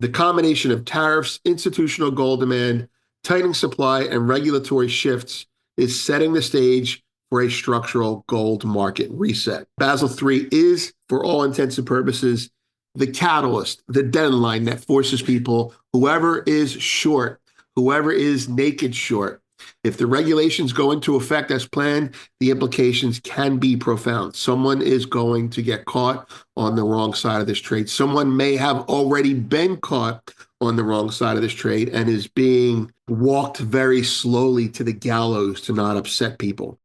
The combination of tariffs, institutional gold demand, tightening supply, and regulatory shifts is setting the stage for a structural gold market reset. Basel III is, for all intents and purposes, the catalyst, the deadline that forces people, whoever is short, whoever is naked short, if the regulations go into effect as planned, the implications can be profound. Someone is going to get caught on the wrong side of this trade. Someone may have already been caught on the wrong side of this trade and is being walked very slowly to the gallows to not upset people.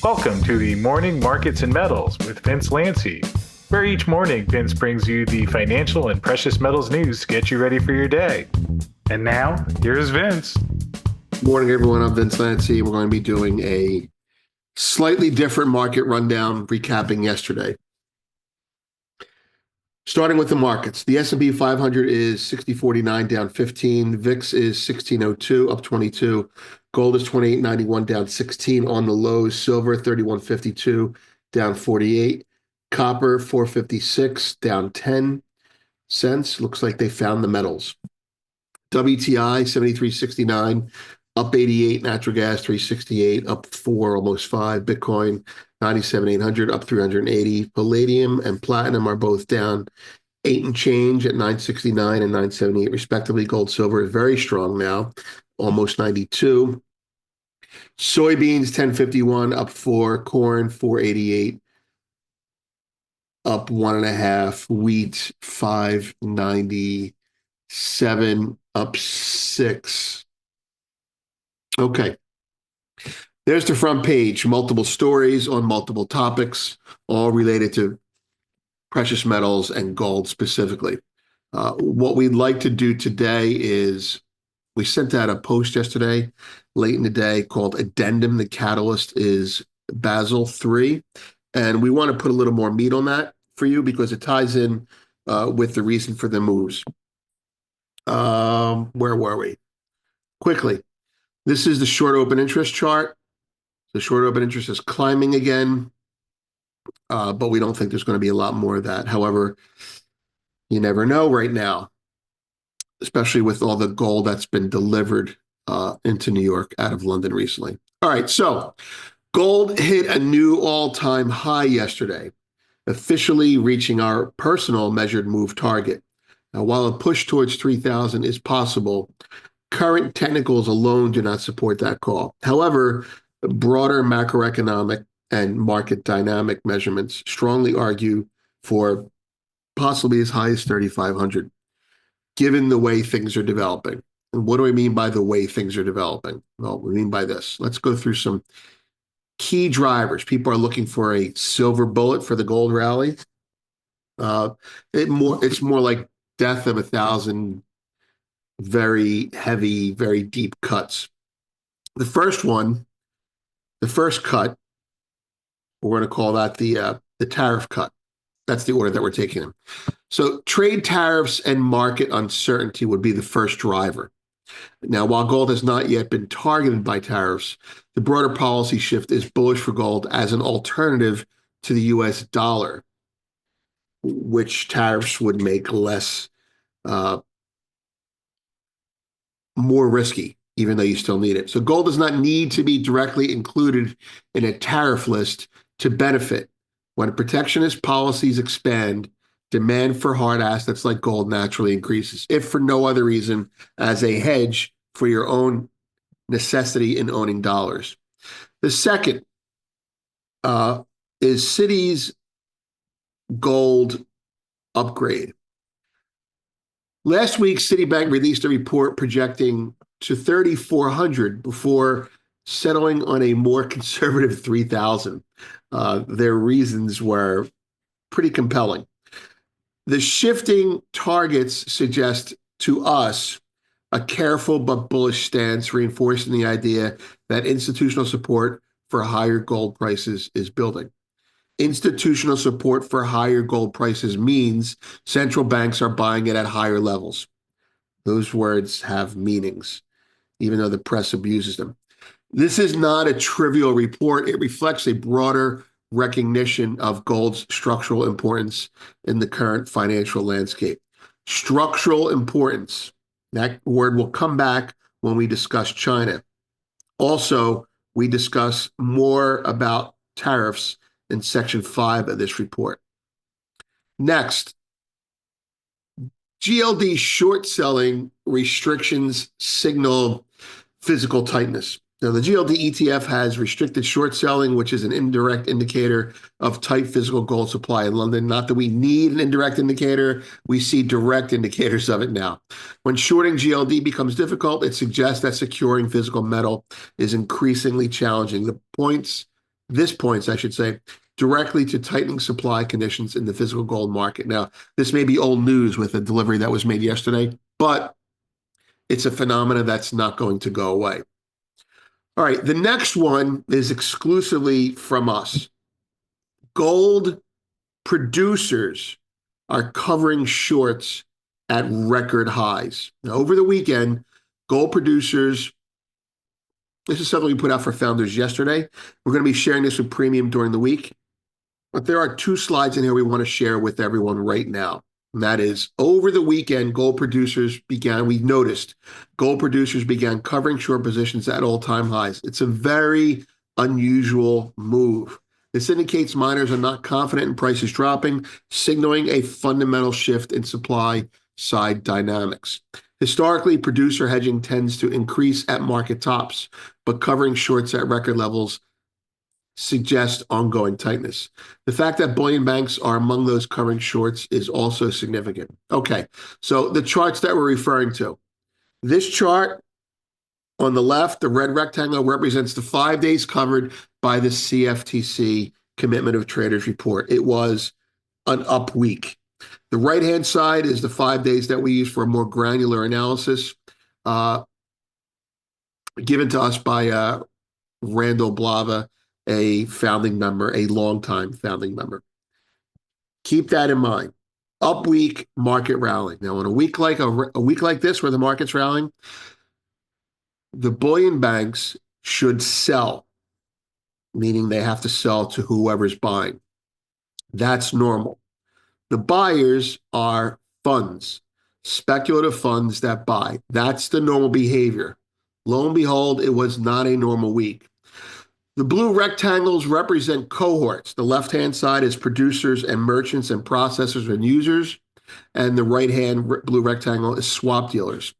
Welcome to the Morning Markets and Metals with Vince Lanci, where each morning Vince brings you the financial and precious metals news to get you ready for your day. And now, here's Vince. Morning, everyone. I'm Vince Lanci. We're going to be doing a slightly different market rundown, recapping yesterday. Starting with the markets, the S&P 500 is 60.49, down 15. VIX is 16.02, up 22. Gold is 28.91, down 16 on the lows. Silver 31.52, down 48. Copper 4.56, down 10 cents. Looks like they found the metals. WTI 73.69, up 88. Natural gas 368, up 4, almost 5. Bitcoin 97,800, up 380. Palladium and platinum are both down 8 and change at 969 and 978 respectively. Gold, silver is very strong now, almost 92. Soybeans 1051, up 4. Corn 488, up 1.5. Wheat 597, up 6. Okay. There's the front page. Multiple stories on multiple topics, all related to precious metals and gold specifically. What we'd like to do today is we sent out a post yesterday, late in the day, called Addendum. The catalyst is Basel III. And we want to put a little more meat on that for you because it ties in with the reason for the moves. Where were we? Quickly. This is the short open interest chart. The short open interest is climbing again, but we don't think there's going to be a lot more of that. However, you never know right now, especially with all the gold that's been delivered into New York out of London recently. All right, so gold hit a new all-time high yesterday, officially reaching our personal measured move target. Now, while a push towards 3,000 is possible, current technicals alone do not support that call. However, broader macroeconomic and market dynamic measurements strongly argue for possibly as high as 3,500, given the way things are developing. And what do I mean by the way things are developing? Well, we mean by this. Let's go through some key drivers. People are looking for a silver bullet for the gold rally. It's more like death of 1,000 very heavy, very deep cuts. The first cut, we're going to call that the tariff cut. That's the order that we're taking them. So trade tariffs and market uncertainty would be the first driver. Now, while gold has not yet been targeted by tariffs, the broader policy shift is bullish for gold as an alternative to the US dollar, which tariffs would make less more risky, even though you still need it. So gold does not need to be directly included in a tariff list to benefit. When protectionist policies expand, demand for hard assets like gold naturally increases, if for no other reason as a hedge for your own necessity in owning dollars. The second is Citi's gold upgrade. Last week, Citibank released a report projecting to 3,400 before settling on a more conservative 3,000. Their reasons were pretty compelling. The shifting targets suggest to us a careful but bullish stance, reinforcing the idea that institutional support for higher gold prices is building. Institutional support for higher gold prices means central banks are buying it at higher levels. Those words have meanings, even though the press abuses them. This is not a trivial report. It reflects a broader recognition of gold's structural importance in the current financial landscape. Structural importance. That word will come back when we discuss China. Also, we discuss more about tariffs in section 5 of this report. Next, GLD short selling restrictions signal physical tightness. Now, the GLD ETF has restricted short selling, which is an indirect indicator of tight physical gold supply in London. Not that we need an indirect indicator, we see direct indicators of it now. When shorting GLD becomes difficult, it suggests that securing physical metal is increasingly challenging. This points, I should say, directly to tightening supply conditions in the physical gold market. Now, this may be old news with a delivery that was made yesterday, but it's a phenomena that's not going to go away. All right, the next one is exclusively from us. Gold producers are covering shorts at record highs. Now, over the weekend, gold producers, this is something we put out for founders yesterday. We're going to be sharing this with Premium during the week. But there are 2 slides in here we want to share with everyone right now. And that is, over the weekend, we noticed gold producers began covering short positions at all-time highs. It's a very unusual move. This indicates miners are not confident in prices dropping, signaling a fundamental shift in supply-side dynamics. Historically, producer hedging tends to increase at market tops, but covering shorts at record levels suggests ongoing tightness. The fact that bullion banks are among those covering shorts is also significant. Okay, so the charts that we're referring to. This chart on the left, the red rectangle, represents the 5 days covered by the CFTC Commitment of Traders report. It was an up week. The right-hand side is the 5 days that we use for a more granular analysis, given to us by Randall Blava, a founding member, a longtime founding member. Keep that in mind. Up week, market rallying. Now, on a week like this, where the market's rallying, the bullion banks should sell, meaning they have to sell to whoever's buying. That's normal. The buyers are funds, speculative funds that buy. That's the normal behavior. Lo and behold, it was not a normal week. The blue rectangles represent cohorts. The left-hand side is producers and merchants and processors and users, and the right-hand blue rectangle is swap dealers.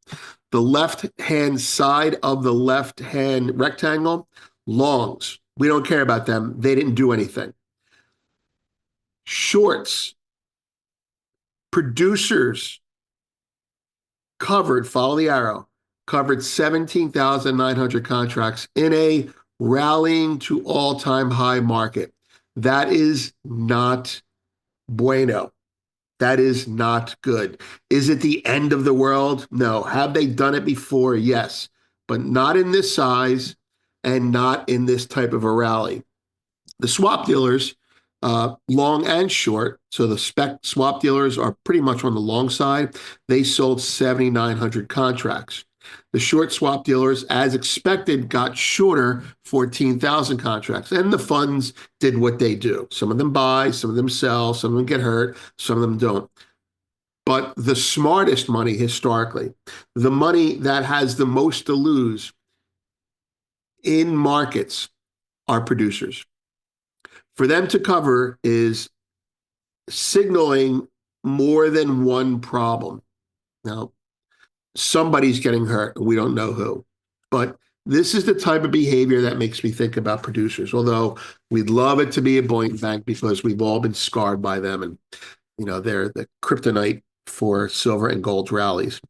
The left-hand side of the left-hand rectangle, longs. We don't care about them. They didn't do anything. Shorts, producers covered, follow the arrow, covered 17,900 contracts in a rallying to all-time high market. That is not bueno. That is not good. Is it the end of the world? No. Have they done it before? Yes, but not in this size and not in this type of a rally. The swap dealers, long and short, so the spec swap dealers are pretty much on the long side. They sold 7,900 contracts. The short swap dealers, as expected, got shorter 14,000 contracts. And the funds did what they do. Some of them buy, some of them sell, some of them get hurt, some of them don't. But the smartest money historically, the money that has the most to lose in markets, are producers. For them to cover is signaling more than one problem. Now, somebody's getting hurt. We don't know who. But this is the type of behavior that makes me think about producers, although we'd love it to be a bullion bank because we've all been scarred by them. And, they're the kryptonite for silver and gold rallies.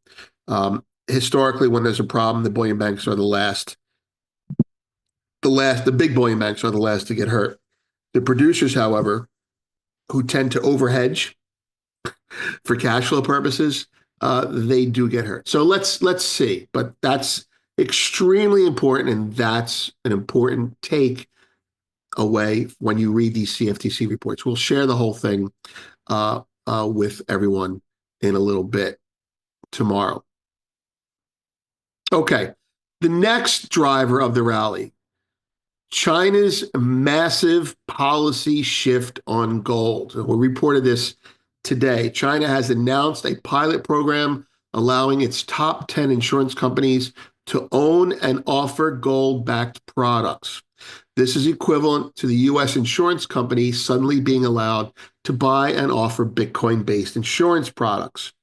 Historically, when there's a problem, the bullion banks are the big bullion banks are the last to get hurt. The producers, however, who tend to overhedge for cash flow purposes, they do get hurt. So let's see. But that's extremely important, and that's an important take away when you read these CFTC reports. We'll share the whole thing with everyone in a little bit tomorrow. Okay, the next driver of the rally, China's massive policy shift on gold. We reported this today. China has announced a pilot program allowing its top 10 insurance companies to own and offer gold-backed products. This is equivalent to the US insurance company suddenly being allowed to buy and offer Bitcoin-based insurance products.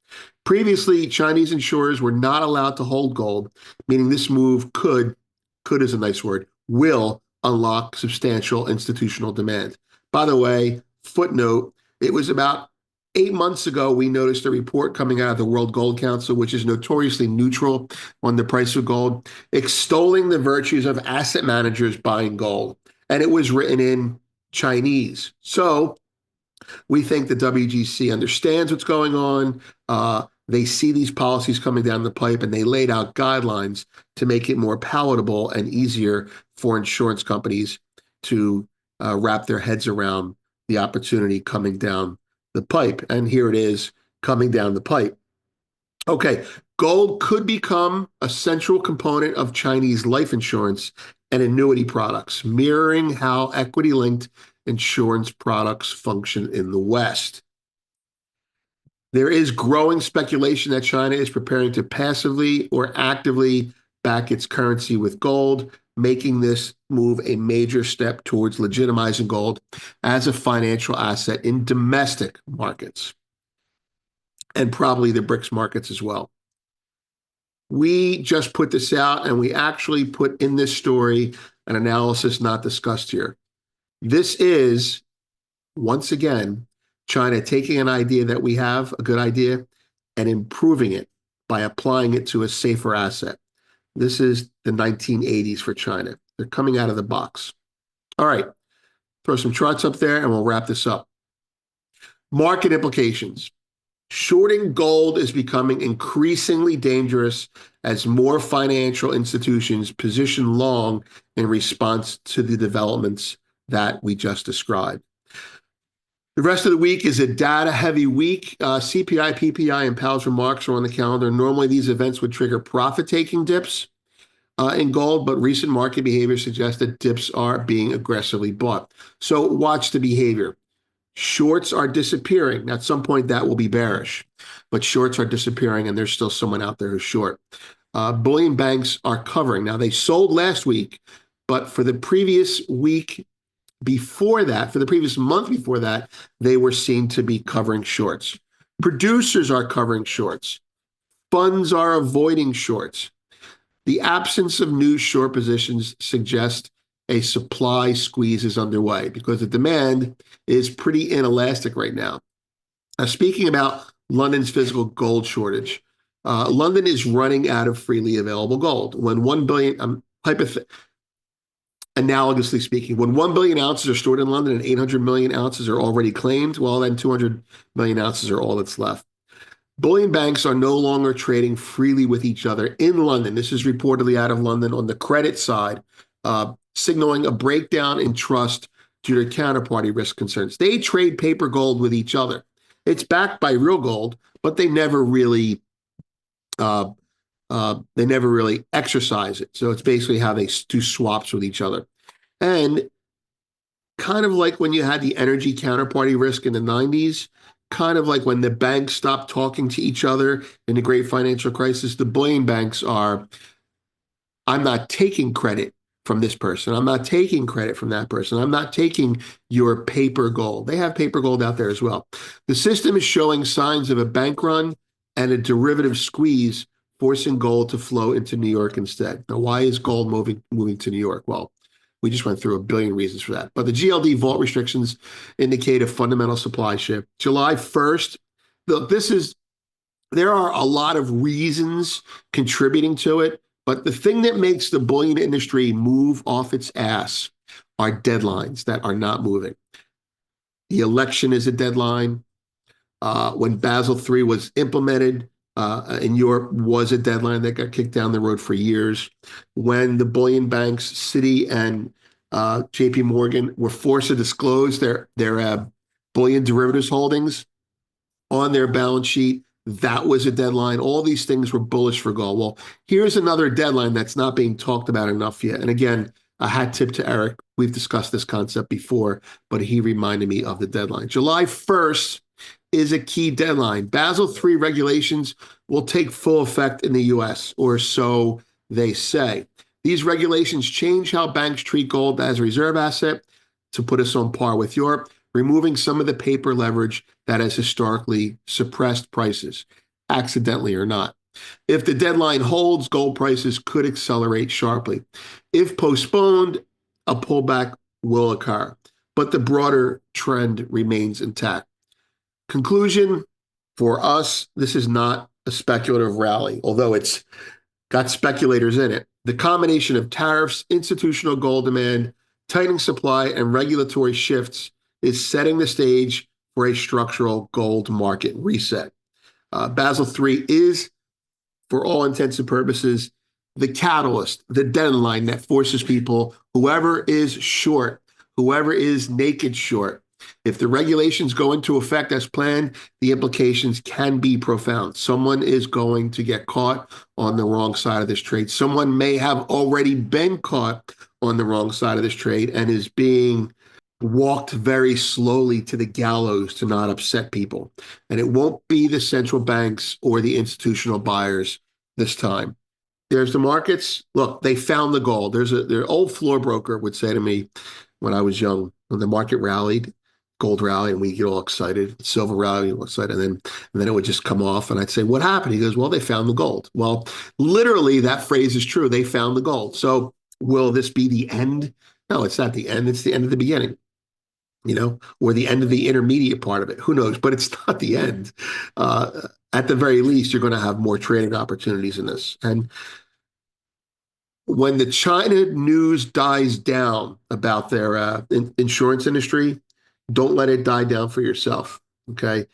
Previously, Chinese insurers were not allowed to hold gold, meaning this move could is a nice word, will unlock substantial institutional demand. By the way, footnote, it was about 8 months ago we noticed a report coming out of the World Gold Council, which is notoriously neutral on the price of gold, extolling the virtues of asset managers buying gold. And it was written in Chinese. So we think the WGC understands what's going on. They see these policies coming down the pipe, and they laid out guidelines to make it more palatable and easier for insurance companies to wrap their heads around the opportunity coming down the pipe. And here it is coming down the pipe. Okay, gold could become a central component of Chinese life insurance and annuity products, mirroring how equity-linked insurance products function in the West. There is growing speculation that China is preparing to passively or actively back its currency with gold, making this move a major step towards legitimizing gold as a financial asset in domestic markets, and probably the BRICS markets as well. We just put this out, and we actually put in this story an analysis not discussed here. This is, once again, China taking an idea that we have, a good idea, and improving it by applying it to a safer asset. This is the 1980s for China. They're coming out of the box. All right, throw some charts up there and we'll wrap this up. Market implications. Shorting gold is becoming increasingly dangerous as more financial institutions position long in response to the developments that we just described. The rest of the week is a data-heavy week. CPI, PPI, and Powell's remarks are on the calendar. Normally, these events would trigger profit-taking dips in gold, but recent market behavior suggests that dips are being aggressively bought. So watch the behavior. Shorts are disappearing. At some point, that will be bearish, but shorts are disappearing, and there's still someone out there who's short. Bullion banks are covering. Now, they sold last week, but for the previous week before that, for the previous month before that, they were seen to be covering shorts. Producers are covering shorts. Funds are avoiding shorts. The absence of new short positions suggests a supply squeeze is underway because the demand is pretty inelastic right now. Speaking about London's physical gold shortage, London is running out of freely available gold. When 1 billion, analogously speaking, when 1 billion ounces are stored in London and 800 million ounces are already claimed, well, then 200 million ounces are all that's left. Bullion banks are no longer trading freely with each other in London. This is reportedly out of London on the credit side, signaling a breakdown in trust due to counterparty risk concerns. They trade paper gold with each other. It's backed by real gold, but they never really exercise it. So it's basically how they do swaps with each other. And kind of like when you had the energy counterparty risk in the 90s, kind of like when the banks stopped talking to each other in the great financial crisis, the bullion banks are, I'm not taking credit from this person. I'm not taking credit from that person. I'm not taking your paper gold. They have paper gold out there as well. The system is showing signs of a bank run and a derivative squeeze, forcing gold to flow into New York instead. Now, why is gold moving to New York? Well, we just went through a billion reasons for that. But the GLD vault restrictions indicate a fundamental supply shift. July 1st, look, there are a lot of reasons contributing to it, but the thing that makes the bullion industry move off its ass are deadlines that are not moving. The election is a deadline. When Basel III was implemented in Europe was a deadline that got kicked down the road for years. When the bullion banks, Citi and JP Morgan, were forced to disclose their bullion derivatives holdings on their balance sheet, that was a deadline. All these things were bullish for gold. Well, here's another deadline that's not being talked about enough yet. And again, a hat tip to Eric. We've discussed this concept before, but he reminded me of the deadline. July 1st is a key deadline. Basel III regulations will take full effect in the US, or so they say. These regulations change how banks treat gold as a reserve asset to put us on par with Europe, removing some of the paper leverage that has historically suppressed prices, accidentally or not. If the deadline holds, gold prices could accelerate sharply. If postponed, a pullback will occur, but the broader trend remains intact. Conclusion, for us, this is not a speculative rally, although it's got speculators in it. The combination of tariffs, institutional gold demand, tightening supply, and regulatory shifts is setting the stage for a structural gold market reset. Basel III is, for all intents and purposes, the catalyst, the deadline that forces people, whoever is short, whoever is naked short, if the regulations go into effect as planned, the implications can be profound. Someone is going to get caught on the wrong side of this trade. Someone may have already been caught on the wrong side of this trade and is being walked very slowly to the gallows to not upset people. And it won't be the central banks or the institutional buyers this time. There's the markets. Look, they found the gold. Their old floor broker would say to me when I was young, when the market rallied, gold rally, and we get all excited, silver rally, all excited, and then it would just come off, and I'd say, "What happened?" He goes, "Well, they found the gold." Well, literally, that phrase is true. They found the gold. So, will this be the end? No, it's not the end. It's the end of the beginning, or the end of the intermediate part of it. Who knows? But it's not the end. At the very least, you're going to have more trading opportunities in this. And when the China news dies down about their insurance industry, don't let it die down for yourself, okay?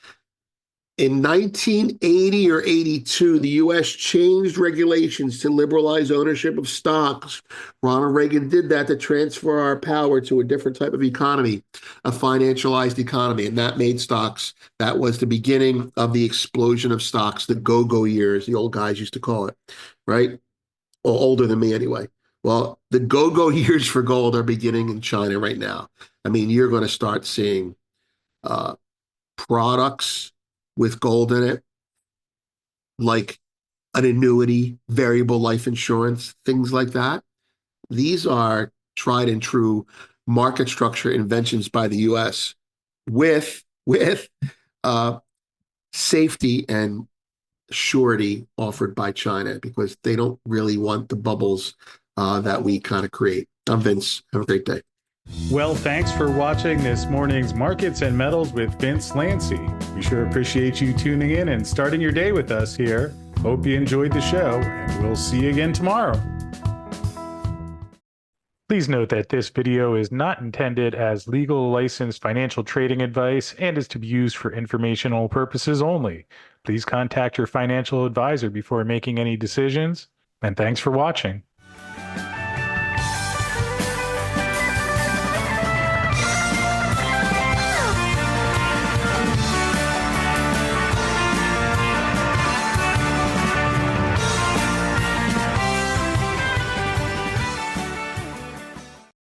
In 1980 or 82, the U.S. changed regulations to liberalize ownership of stocks. Ronald Reagan did that to transfer our power to a different type of economy, a financialized economy, and that made stocks. That was the beginning of the explosion of stocks, the go-go years, the old guys used to call it, right? Or older than me anyway. Well, the go-go years for gold are beginning in China right now. I mean, you're going to start seeing products with gold in it, like an annuity, variable life insurance, things like that. These are tried and true market structure inventions by the U.S. with safety and surety offered by China because they don't really want the bubbles that we kind of create. I'm Vince. Have a great day. Well, thanks for watching this morning's Markets and Metals with Vince Lanci. We sure appreciate you tuning in and starting your day with us here. Hope you enjoyed the show, and we'll see you again tomorrow. Please note that this video is not intended as legal licensed financial trading advice and is to be used for informational purposes only. Please contact your financial advisor before making any decisions, and thanks for watching.